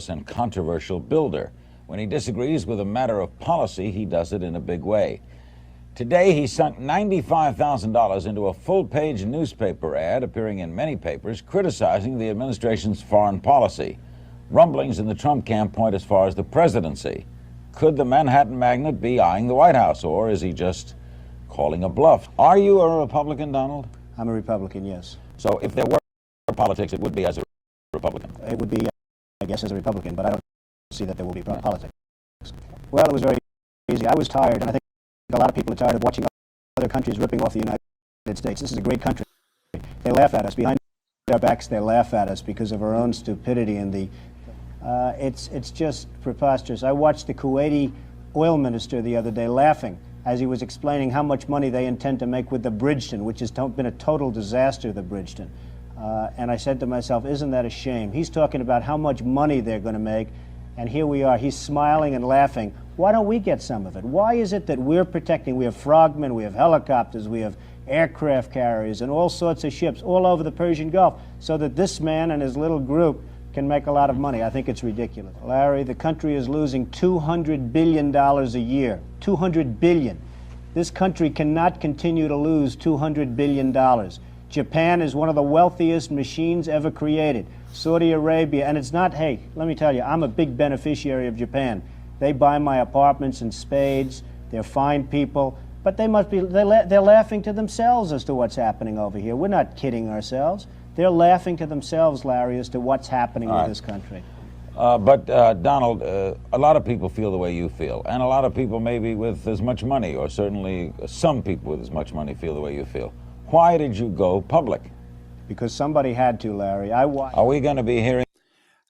and controversial builder. When he disagrees with a matter of policy, he does it in a big way. Today, he sunk $95,000 into a full-page newspaper ad appearing in many papers criticizing the administration's foreign policy. Rumblings in the Trump camp point as far as the presidency. Could the Manhattan magnate be eyeing the White House, or is he just calling a bluff? Are you a Republican, Donald? I'm a Republican, yes. So if there were politics, it would be as a Republican. It would be, I guess, as a Republican, but I don't see that there will be politics. Well, it was very easy. I was tired, and I think a lot of people are tired of watching other countries ripping off the United States. This is a great country. They laugh at us. Behind our backs, they laugh at us because of our own stupidity, and it's just preposterous. I watched the Kuwaiti oil minister the other day laughing as he was explaining how much money they intend to make with the Bridgeton, which has been a total disaster, the Bridgeton. And I said to myself, isn't that a shame? He's talking about how much money they're going to make, and here we are. He's smiling and laughing. Why don't we get some of it? Why is it that we're protecting? We have frogmen, we have helicopters, we have aircraft carriers, and all sorts of ships all over the Persian Gulf, so that this man and his little group can make a lot of money. I think it's ridiculous. Larry, the country is losing $200 billion a year. $200 billion. This country cannot continue to lose $200 billion. Japan is one of the wealthiest machines ever created. Saudi Arabia, and it's not, hey, let me tell you, I'm a big beneficiary of Japan. They buy my apartments in spades. They're fine people, but they're laughing to themselves as to what's happening over here. We're not kidding ourselves. They're laughing to themselves, Larry, as to what's happening with this country. But Donald, a lot of people feel the way you feel, and a lot of people maybe with as much money, or certainly some people with as much money feel the way you feel. Why did you go public? Because somebody had to, Larry. Are we going to be hearing?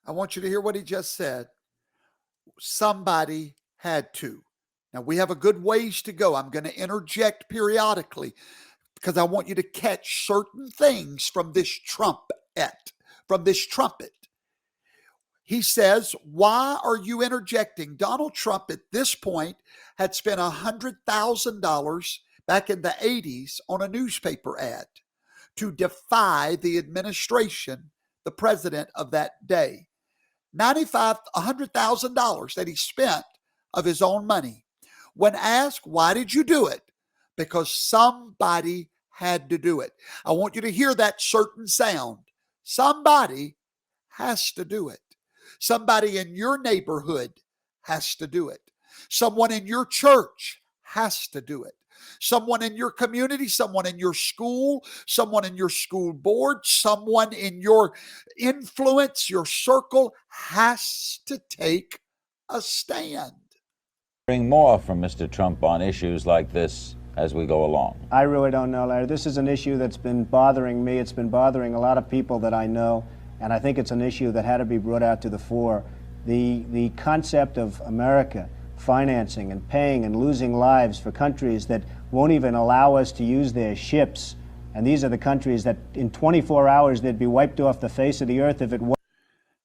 I want you to hear what he just said. Somebody had to. Now, we have a good ways to go. I'm going to interject periodically because I want you to catch certain things from this trumpet. He says, why are you interjecting? Donald Trump at this point had spent $100,000 back in the 80s on a newspaper ad to defy the administration, the president of that day. $100,000 that he spent of his own money. When asked, why did you do it? Because somebody had to do it. I want you to hear that certain sound. Somebody has to do it. Somebody in your neighborhood has to do it. Someone in your church has to do it. Someone in your community, someone in your school, someone in your school board, someone in your influence, your circle has to take a stand. Hearing more from Mr. Trump on issues like this as we go along. I really don't know, Larry. This is an issue that's been bothering me. It's been bothering a lot of people that I know, and I think it's an issue that had to be brought out to the fore. The concept of America financing and paying and losing lives for countries that won't even allow us to use their ships. And these are the countries that in 24 hours they'd be wiped off the face of the earth if it weren't.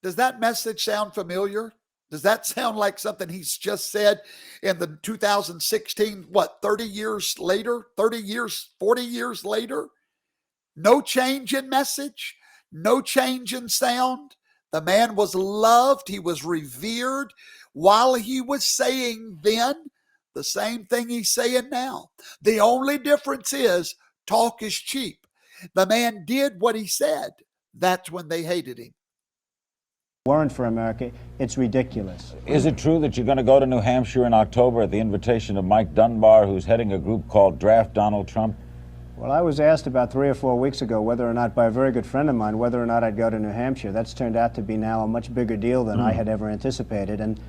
Does that message sound familiar? Does that sound like something he's just said in the 2016, 30 years later, 30 years, 40 years later? No change in message, no change in sound. The man was loved. He was revered while he was saying then the same thing he's saying now. The only difference is talk is cheap. The man did what he said. That's when they hated him. Weren't for America, it's ridiculous. Is it true that you're going to go to New Hampshire in October at the invitation of Mike Dunbar, who's heading a group called Draft Donald Trump? Well, I was asked about 3 or 4 weeks ago whether or not, by a very good friend of mine, whether or not I'd go to New Hampshire. That's turned out to be now a much bigger deal than I had ever anticipated. And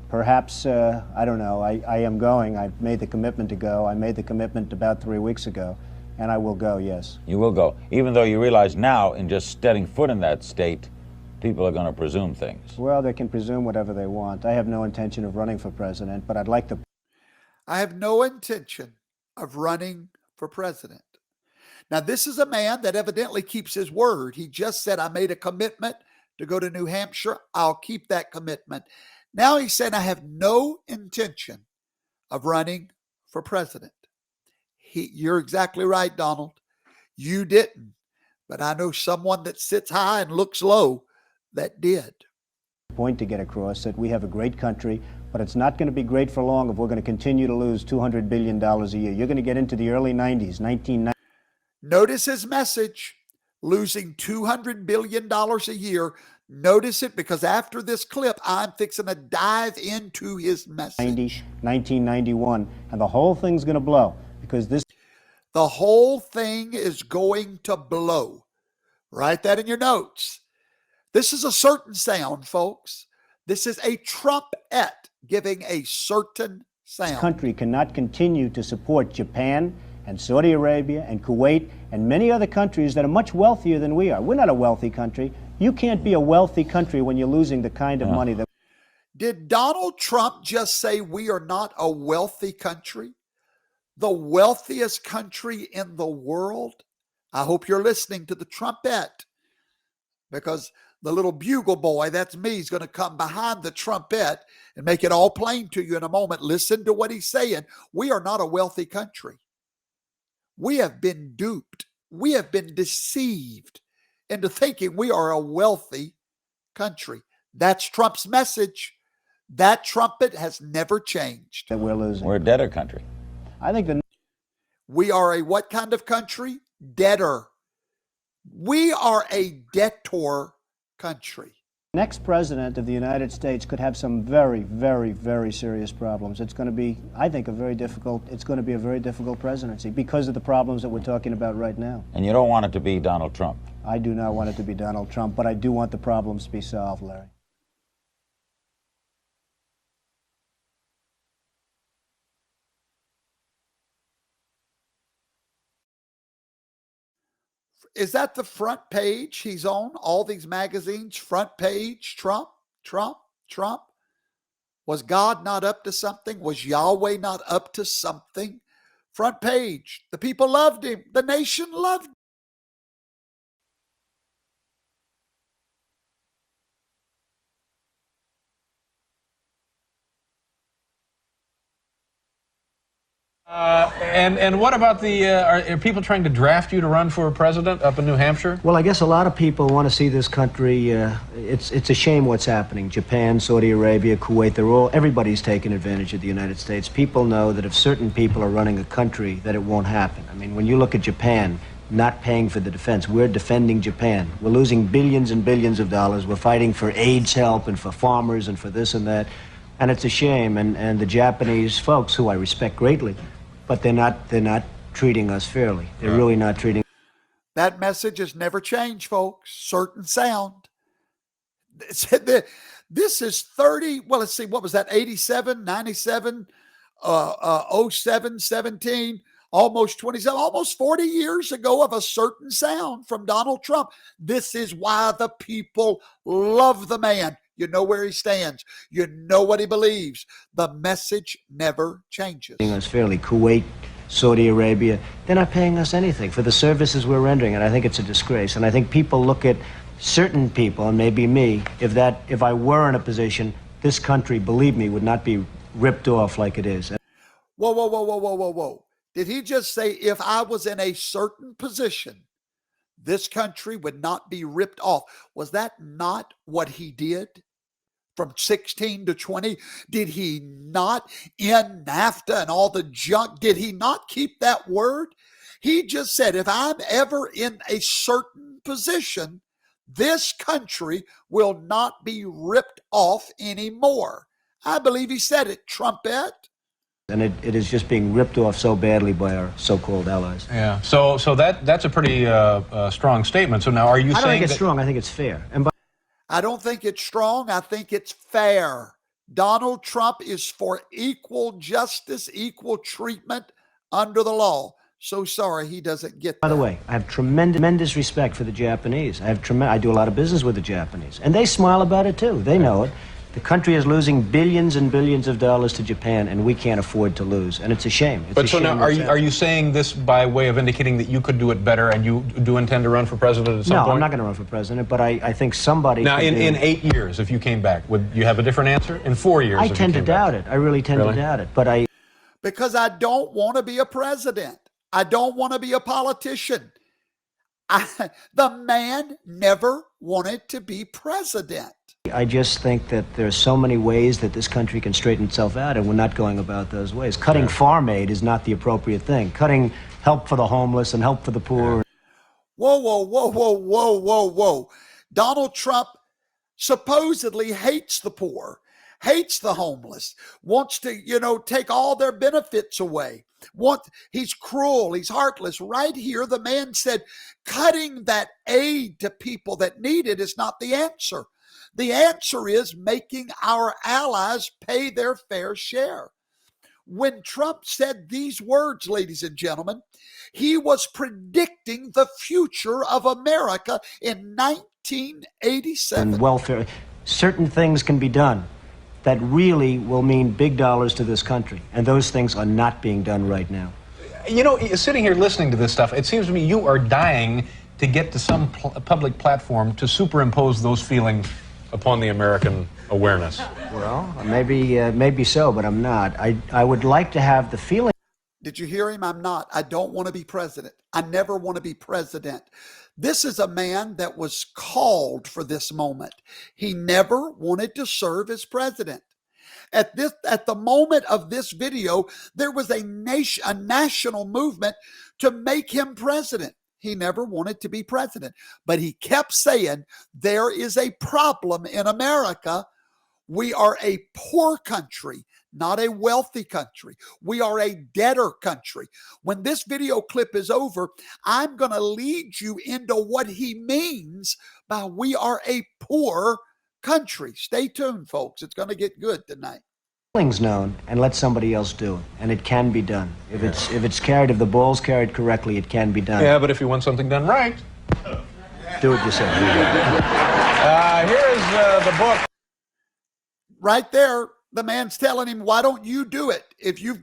perhaps, I don't know, I am going. I've made the commitment to go. I made the commitment about 3 weeks ago, and I will go, yes. You will go, even though you realize now, in just stepping foot in that state, people are going to presume things. Well, they can presume whatever they want. I have no intention of running for president, but I'd like to. I have no intention of running for president. Now, this is a man that evidently keeps his word. He just said, I made a commitment to go to New Hampshire. I'll keep that commitment. Now he said, I have no intention of running for president. You're exactly right, Donald. You didn't. But I know someone that sits high and looks low that did. point to get across, that we have a great country, but it's not going to be great for long if we're going to continue to lose $200 billion a year. You're going to get into the early 90s, 1990. Notice his message, losing $200 billion a year. Notice it, because after this clip, I'm fixing to dive into his message. 1991, and the whole thing's going to blow, because the whole thing is going to blow. Write that in your notes. This is a certain sound, folks. This is a trumpet giving a certain sound. This country cannot continue to support Japan and Saudi Arabia and Kuwait and many other countries that are much wealthier than we are. We're not a wealthy country. You can't be a wealthy country when you're losing the kind of money that... Did Donald Trump just say we are not a wealthy country? The wealthiest country in the world? I hope you're listening to the trumpet, because the little bugle boy, that's me, is going to come behind the trumpet and make it all plain to you in a moment. Listen to what he's saying. We are not a wealthy country. We have been duped. We have been deceived into thinking we are a wealthy country. That's Trump's message. That trumpet has never changed. That we're losing. We're a debtor country. I think we are a what kind of country? Debtor. We are a debtor country. Next president of the United States could have some very, very, very serious problems. It's going to be, I think, it's going to be a very difficult presidency because of the problems that we're talking about right now. And you don't want it to be Donald Trump? I do not want it to be Donald Trump, but I do want the problems to be solved, Larry. Is that the front page he's on? All these magazines, front page, Trump, Trump, Trump. Was God not up to something? Was Yahweh not up to something? Front page. The people loved him. The nation loved him. And what about are people trying to draft you to run for president up in New Hampshire? Well, I guess a lot of people want to see this country. It's a shame what's happening. Japan, Saudi Arabia, Kuwait, everybody's taking advantage of the United States. People know that if certain people are running a country, that it won't happen. I mean, when you look at Japan not paying for the defense, we're defending Japan. We're losing billions and billions of dollars. We're fighting for AIDS help and for farmers and for this and that. And it's a shame. And the Japanese folks, who I respect greatly, but they're not treating us fairly. They're really not treating. That message has never changed, folks. Certain sound. This is 30, well, let's see, what was that? 87, 97, 07, 17, almost 27, almost 40 years ago of a certain sound from Donald Trump. This is why the people love the man. You know where he stands. You know what he believes. The message never changes. Us fairly. Kuwait, Saudi Arabia, they're not paying us anything for the services we're rendering, and I think it's a disgrace. And I think people look at certain people, and maybe me, if I were in a position, this country, believe me, would not be ripped off like it is. Whoa, whoa, whoa, whoa, whoa, whoa, whoa. Did he just say if I was in a certain position, this country would not be ripped off? Was that not what he did? From 16 to 20, did he not end NAFTA and all the junk? Did he not keep that word? He just said, if I'm ever in a certain position, this country will not be ripped off anymore. I believe he said it, trumpet. And it is just being ripped off so badly by our so-called allies. Yeah. So that's a pretty strong statement. So now, are you saying? I don't think it's strong. I think it's fair. I don't think it's strong. I think it's fair. Donald Trump is for equal justice, equal treatment under the law. So sorry he doesn't get that. By the way, I have tremendous respect for the Japanese. I do a lot of business with the Japanese. And they smile about it too. They know it. The country is losing billions and billions of dollars to Japan, and we can't afford to lose. And it's a shame. But so now, are you saying this by way of indicating that you could do it better, and you do intend to run for president at some point? No, I'm not going to run for president, but I think somebody... Now, in 8 years, if you came back, would you have a different answer? In 4 years, I tend to doubt it. I really tend to doubt it, but Because I don't want to be a president. I don't want to be a politician. The man never wanted to be president. I just think that there are so many ways that this country can straighten itself out, and we're not going about those ways. Cutting farm aid is not the appropriate thing. Cutting help for the homeless and help for the poor. Whoa, whoa, whoa, whoa, whoa, whoa, whoa. Donald Trump supposedly hates the poor, hates the homeless, wants to, take all their benefits away. He's cruel, he's heartless. Right here, the man said cutting that aid to people that need it is not the answer. The answer is making our allies pay their fair share. When Trump said these words, ladies and gentlemen, he was predicting the future of America in 1987. And welfare. Certain things can be done that really will mean big dollars to this country, and those things are not being done right now. Sitting here listening to this stuff, it seems to me you are dying to get to some public platform to superimpose those feelings upon the American awareness. Well, maybe so, but I'm not. I would like to have the feeling. Did you hear him? I'm not. I don't want to be president. I never want to be president. This is a man that was called for this moment. He never wanted to serve as president. At the moment of this video, there was a national movement to make him president. He never wanted to be president, but he kept saying there is a problem in America. We are a poor country, not a wealthy country. We are a debtor country. When this video clip is over, I'm going to lead you into what he means by we are a poor country. Stay tuned, folks. It's going to get good tonight. Feelings known and let somebody else do it, and it can be done. If the ball's carried correctly, it can be done. Yeah, but if you want something done right, do it yourself. Here's the book. Right there, the man's telling him, why don't you do it? If you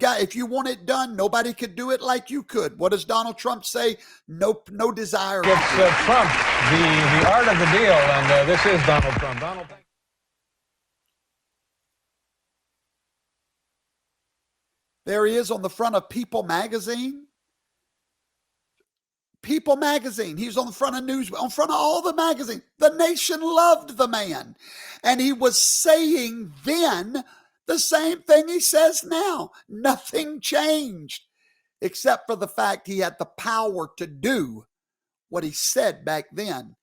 want it done, nobody could do it like you could. What does Donald Trump say? No desire. It's Trump, the art of the deal, and this is Donald Trump. Donald. There he is on the front of People magazine. People magazine. He was on the front of news, on front of all the magazines. The nation loved the man. And he was saying then the same thing he says now. Nothing changed except for the fact he had the power to do what he said back then.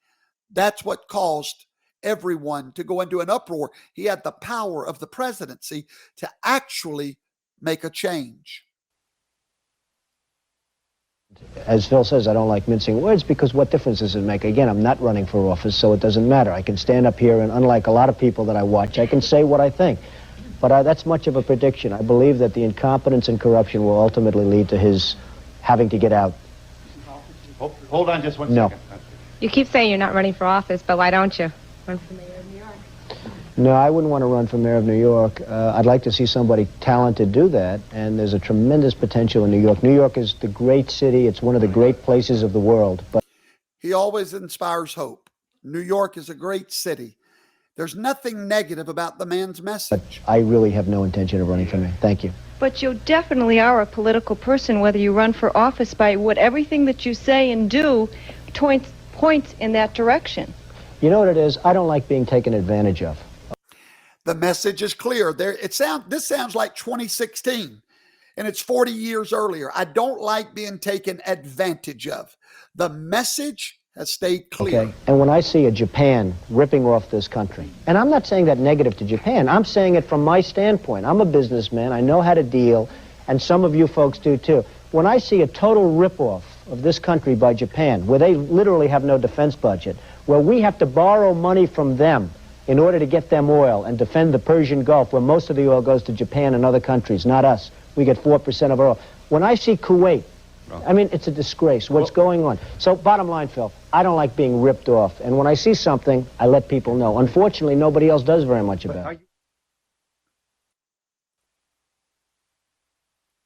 That's what caused everyone to go into an uproar. He had the power of the presidency to actually make a change. As Phil says, I don't like mincing words because what difference does it make? Again, I'm not running for office, so it doesn't matter. I can stand up here and unlike a lot of people that I watch, I can say what I think. But that's much of a prediction. I believe that the incompetence and corruption will ultimately lead to his having to get out. Hold on just one second. You keep saying you're not running for office, but why don't you run for mayor of New York? No, I wouldn't want to run for mayor of New York. I'd like to see somebody talented do that, and there's a tremendous potential in New York. New York is the great city. It's one of the great places of the world. But he always inspires hope. New York is a great city. There's nothing negative about the man's message. I really have no intention of running for mayor. Thank you. But you definitely are a political person, whether you run for office, by what everything that you say and do points in that direction. You know what it is? I don't like being taken advantage of. The message is clear. This sounds like 2016, and it's 40 years earlier. I don't like being taken advantage of. The message has stayed clear. Okay. And when I see a Japan ripping off this country, and I'm not saying that negative to Japan, I'm saying it from my standpoint. I'm a businessman. I know how to deal, and some of you folks do too. When I see a total ripoff of this country by Japan, where they literally have no defense budget, where we have to borrow money from them in order to get them oil and defend the Persian Gulf, where most of the oil goes to Japan and other countries, not us. We get 4% of our oil. When I see Kuwait, I mean, it's a disgrace what's going on. So bottom line, Phil, I don't like being ripped off. And when I see something, I let people know. Unfortunately, nobody else does very much about it.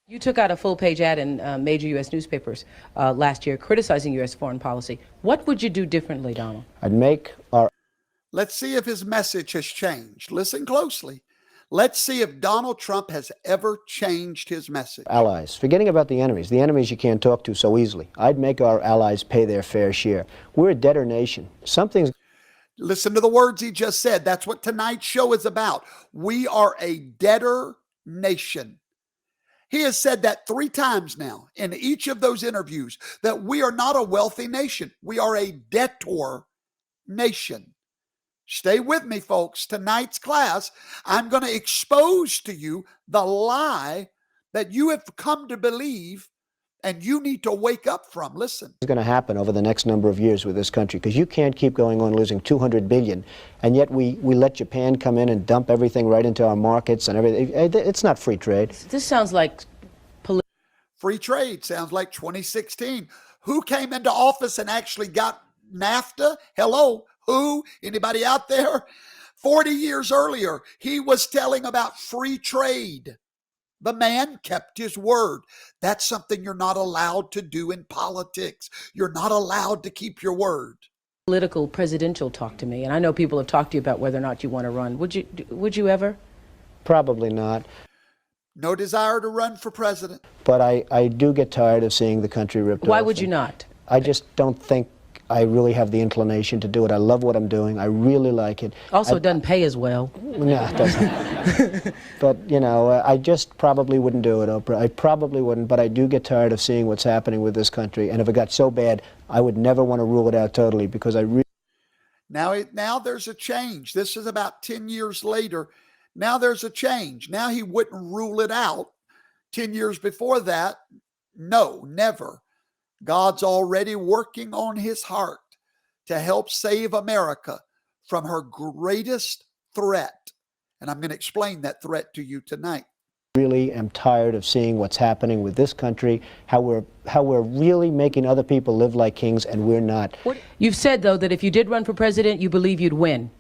You took out a full-page ad in major U.S. newspapers last year criticizing U.S. foreign policy. What would you do differently, Donald? I'd make our... Let's see if his message has changed. Listen closely. Let's see if Donald Trump has ever changed his message. Allies. Forgetting about the enemies you can't talk to so easily. I'd make our allies pay their fair share. We're a debtor nation. Something's... Listen to the words he just said. That's what tonight's show is about. We are a debtor nation. He has said that 3 times now in each of those interviews, that we are not a wealthy nation. We are a debtor nation. Stay with me, folks. Tonight's class, I'm going to expose to you the lie that you have come to believe and you need to wake up from. Listen. What's going to happen over the next number of years with this country? Because you can't keep going on losing $200 billion, and yet we let Japan come in and dump everything right into our markets and everything. It's not free trade. This sounds like free trade. Sounds like 2016. Who came into office and actually got NAFTA? Hello? Who? Anybody out there? 40 years earlier, he was telling about free trade. The man kept his word. That's something you're not allowed to do in politics. You're not allowed to keep your word. Political presidential talk to me, and I know people have talked to you about whether or not you want to run. Would you ever? Probably not. No desire to run for president. But I do get tired of seeing the country ripped off. Why would you not? I just don't think I really have the inclination to do it. I love what I'm doing. I really like it. Also, it doesn't pay as well. No, it doesn't. But, you know, I just probably wouldn't do it, Oprah. I probably wouldn't, but I do get tired of seeing what's happening with this country. And if it got so bad, I would never want to rule it out totally, because I really... Now there's a change. This is about 10 years later. Now there's a change. Now he wouldn't rule it out. 10 years before that, no, never. God's already working on his heart to help save America from her greatest threat. And I'm going to explain that threat to you tonight. Really am tired of seeing what's happening with this country, how we're really making other people live like kings, and we're not. You've said, though, that if you did run for president, you believe you'd win.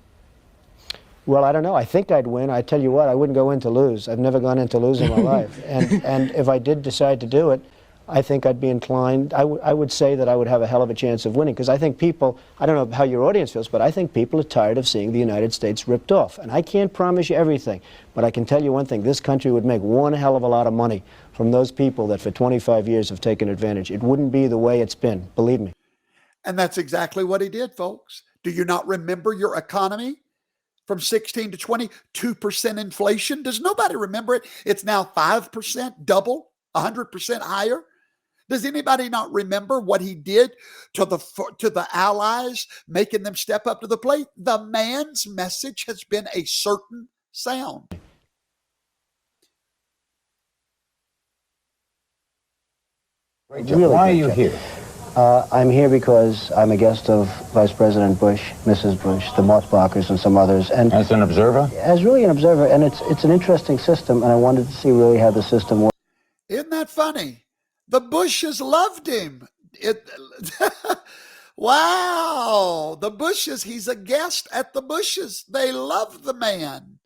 Well, I don't know. I think I'd win. I tell you what, I wouldn't go in to lose. I've never gone in to lose in my life. And if I did decide to do it, I think I'd be inclined, I would say that I would have a hell of a chance of winning, because I think people, I don't know how your audience feels, but I think people are tired of seeing the United States ripped off. And I can't promise you everything, but I can tell you one thing, this country would make one hell of a lot of money from those people that for 25 years have taken advantage. It wouldn't be the way it's been, believe me. And that's exactly what he did, folks. Do you not remember your economy? From 16 to 20, 2% inflation. Does nobody remember it? It's now 5%, double, 100% higher. Does anybody not remember what he did to the allies, making them step up to the plate? The man's message has been a certain sound. Really, why are you here? I'm here because I'm a guest of Vice President Bush, Mrs. Bush, the Mossbachers, and some others. And as an observer? As really an observer, and it's an interesting system, and I wanted to see really how the system works. Isn't that funny? The Bushes loved him. Wow. The Bushes, he's a guest at the Bushes. They loved the man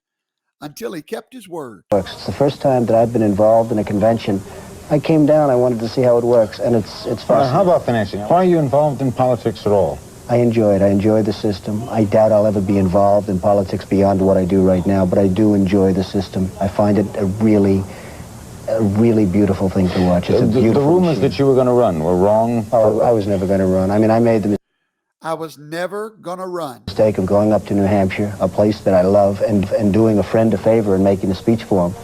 until he kept his word. It's the first time that I've been involved in a convention. I came down, I wanted to see how it works, and it's fascinating. How about financing? Why are you involved in politics at all? I enjoy it. I enjoy the system. I doubt I'll ever be involved in politics beyond what I do right now, but I do enjoy the system. I find it a really beautiful thing to watch. It's a beautiful the rumors machine. that you were going to run were wrong? Oh, I was never going to run. I mean, I made the I was never going to run. mistake of going up to New Hampshire, a place that I love, and doing a friend a favor and making a speech for him.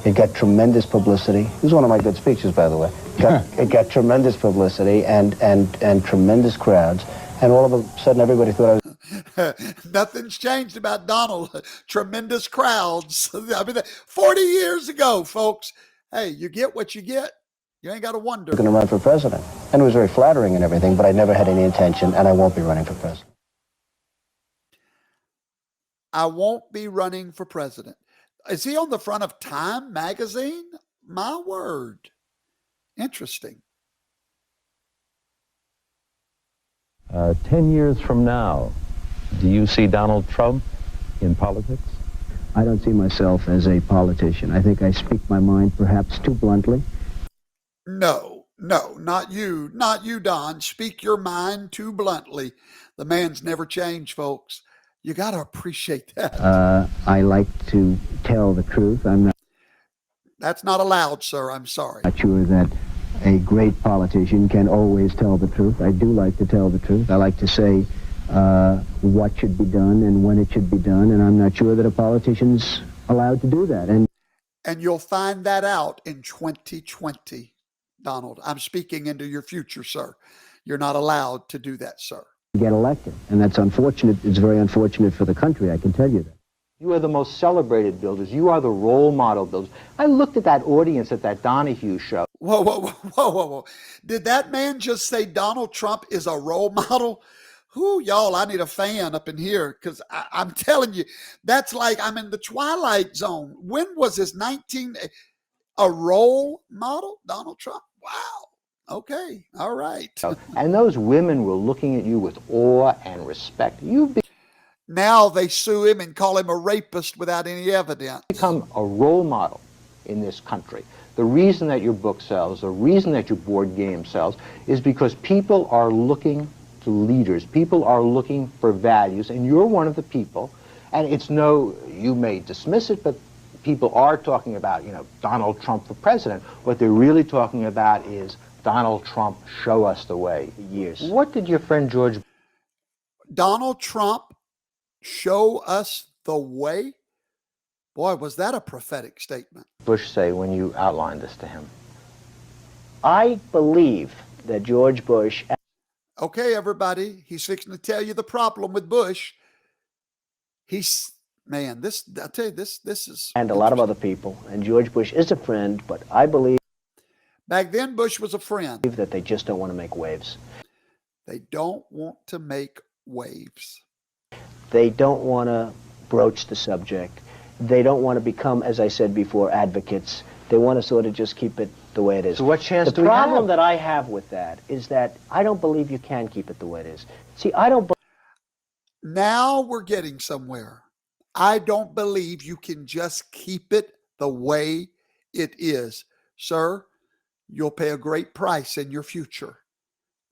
It got tremendous publicity. It was one of my good speeches, by the way. It got tremendous publicity and tremendous crowds. And all of a sudden, everybody thought I was... Nothing's changed about Donald. Tremendous crowds. I mean, 40 years ago, folks. Hey, you get what you get. You ain't got to wonder. going to run for president. And it was very flattering and everything, but I never had any intention, and I won't be running for president. I won't be running for president. Is he on the front of Time magazine? My word. Interesting. 10 years from now, do you see Donald Trump in politics? I don't see myself as a politician. I think I speak my mind perhaps too bluntly. No, not you. Not you, Don. Speak your mind too bluntly. The man's never changed, folks. You got to appreciate that. I like to tell the truth. That's not allowed, sir. I'm sorry. Not sure that a great politician can always tell the truth. I do like to tell the truth. I like to say what should be done and when it should be done, and I'm not sure that a politician's allowed to do that. And you'll find that out in 2020, Donald. I'm speaking into your future, sir. You're not allowed to do that, sir. Get elected, and that's unfortunate. It's very unfortunate for the country, I can tell you that. You are the most celebrated builders. You are the role model builders. I looked at that audience at that Donahue show. Whoa, whoa, whoa, whoa, whoa, whoa. Did that man just say Donald Trump is a role model? Whoo, y'all, I need a fan up in here, because I'm telling you, that's like I'm in the Twilight Zone. When was this? A role model? Donald Trump? Wow. Okay. All right. And those women were looking at you with awe and respect. You've Now they sue him and call him a rapist without any evidence. become a role model in this country. The reason that your book sells, the reason that your board game sells, is because people are looking to leaders. People are looking for values, and you're one of the people. And it's you may dismiss it, but people are talking about, Donald Trump for president. What they're really talking about is Donald Trump, show us the way. Years. What did your friend George Donald Trump, show us the way? Boy, was that a prophetic statement. Bush say when you outlined this to him? I believe that George Bush... Okay, everybody, he's fixing to tell you the problem with Bush. I'll tell you, this is... And a lot of other people, and George Bush is a friend, but I believe... Back then, Bush was a friend. ...that they just don't want to make waves. They don't want to make waves. They don't want to broach the subject. They don't want to become, as I said before, advocates. They want to sort of just keep it the way it is. So what chance the do we have? problem that I have with that is that I don't believe you can keep it the way it is. See, Now we're getting somewhere. I don't believe you can just keep it the way it is. Sir, you'll pay a great price in your future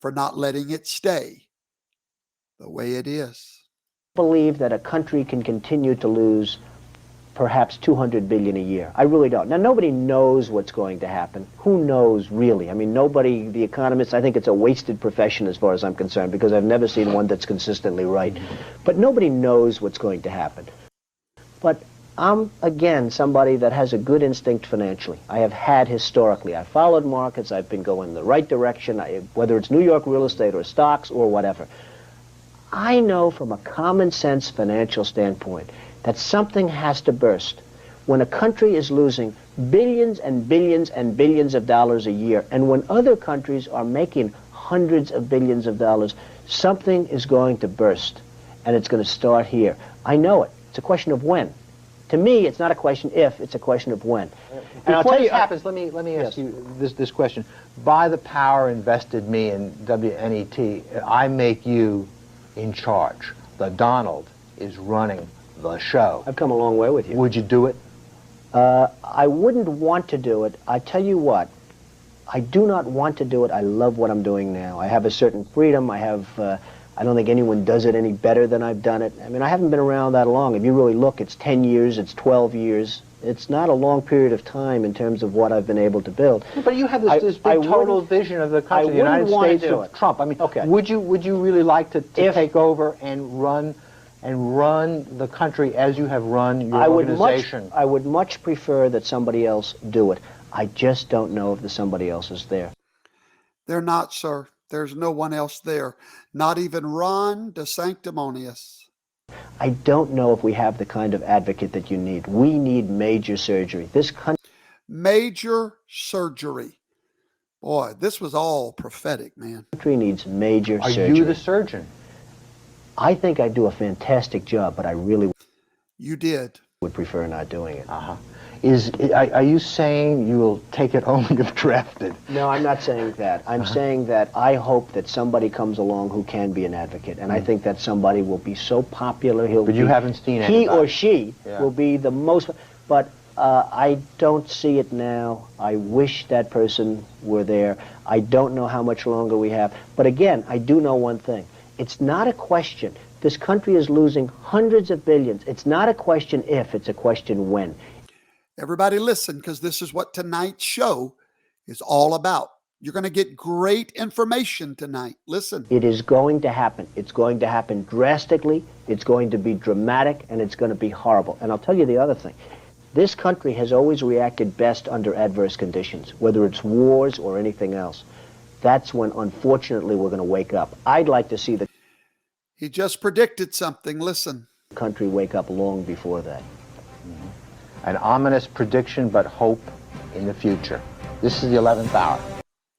for not letting it stay the way it is. believe that a country can continue to lose perhaps $200 billion a year. I really don't. Now, nobody knows what's going to happen. Who knows, really? I mean, nobody, the economists, I think it's a wasted profession as far as I'm concerned, because I've never seen one that's consistently right. But nobody knows what's going to happen. But I'm, again, somebody that has a good instinct financially. I have had historically. I followed markets. I've been going the right direction, whether it's New York real estate or stocks or whatever. I know from a common sense financial standpoint that something has to burst. When a country is losing billions and billions and billions of dollars a year, and when other countries are making hundreds of billions of dollars, something is going to burst, and it's going to start here. I know it. It's a question of when. To me, it's not a question if, it's a question of when. And I'll tell you, happens, let me ask you this question. By the power invested me in WNET, I make you in charge. The Donald is running the show. I've come a long way with you. Would you do it? I wouldn't want to do it. I tell you what, I do not want to do it. I love what I'm doing now. I have a certain freedom. I don't think anyone does it any better than I've done it. I mean, I haven't been around that long. If you really look, it's 10 years, it's 12 years. It's not a long period of time in terms of what I've been able to build. But you have this big total vision of the country, the United States of Trump. I mean, would you really like to take over and run the country as you have run your organization? I would much prefer that somebody else do it. I just don't know if the somebody else is there. They're not, sir. There's no one else there. Not even Ron DeSanctimonious. I don't know if we have the kind of advocate that you need. We need major surgery. This country... Major surgery. Boy, this was all prophetic, man. Country needs major surgery. Are you the surgeon? I think I do a fantastic job, but I really... You did. ...would prefer not doing it. Uh-huh. Are you saying you will take it only if drafted? No, I'm not saying that. I'm saying that I hope that somebody comes along who can be an advocate, and I think that somebody will be so popular, But you haven't seen anybody. He or she will be the most... But I don't see it now. I wish that person were there. I don't know how much longer we have. But again, I do know one thing. It's not a question. This country is losing hundreds of billions. It's not a question if, it's a question when. Everybody listen, because this is what tonight's show is all about. You're going to get great information tonight. Listen. It is going to happen. It's going to happen drastically. It's going to be dramatic, and it's going to be horrible. And I'll tell you the other thing. This country has always reacted best under adverse conditions, whether it's wars or anything else. That's when, unfortunately, we're going to wake up. I'd like to see the He just predicted something. Listen. country wake up long before that. An ominous prediction, but hope in the future. This is the 11th hour.